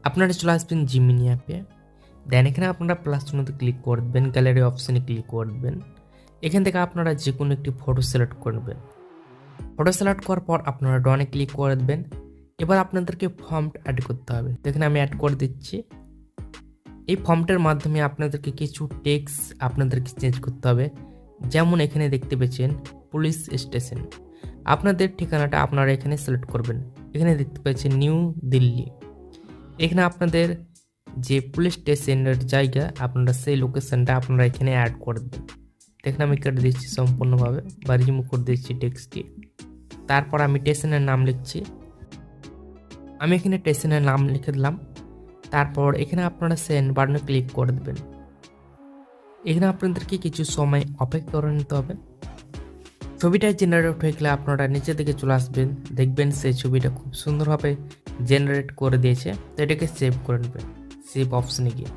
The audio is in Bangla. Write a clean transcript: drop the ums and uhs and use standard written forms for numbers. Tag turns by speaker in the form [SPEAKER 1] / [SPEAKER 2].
[SPEAKER 1] আপনারা চলে আসবেন জিমিনি অ্যাপে। দেন এখানে আপনারা প্লাস চিহ্নতে ক্লিক করবেন, গ্যালারি অপশানে ক্লিক করবেন। এখান থেকে আপনারা যে কোনো একটি ফটো সিলেক্ট করবেন। ফটো সিলেক্ট করার পর আপনারা ডনে ক্লিক করে দেবেন। এবার আপনাদেরকে ফর্মটা অ্যাড করতে হবে। দেখেন আমি অ্যাড করে দিচ্ছি। এই ফর্মটার মাধ্যমে আপনাদেরকে কিছু টেক্সট আপনাদেরকে চেঞ্জ করতে হবে। যেমন এখানে দেখতে পেয়েছেন পুলিশ স্টেশন, আপনাদের ঠিকানাটা আপনারা এখানে সিলেক্ট করবেন। এখানে দেখতে পাচ্ছেন নিউ দিল্লি। এখানে আপনাদের যে পুলিশ স্টেশনের জায়গা আপনারা সেই লোকেশনটা আপনারা এখানে অ্যাড করে দেবেন। দেখেন আমি কেটে দিচ্ছি সম্পূর্ণভাবে বা রিমুভ করে দিচ্ছি টেক্সটটি। তারপর আমি স্টেশনের নাম লিখছি। আমি এখানে স্টেশনের নাম লিখে দিলাম। তারপর এখানে আপনারা সেন্ড বাটনে ক্লিক করে দেবেন। এখানে আপনাদেরকে কিছু সময় অপেক্ষা করে নিতে হবে। ছবিটা জেনারেট হয়ে গেলে আপনারা নিচে দিকে চলে আসবেন, দেখবেন সেই ছবিটা খুব সুন্দরভাবে জেনারেট করে দিয়েছে। তো এটাকে সেভ করে নেবেন, সেভ অপশনে গিয়ে।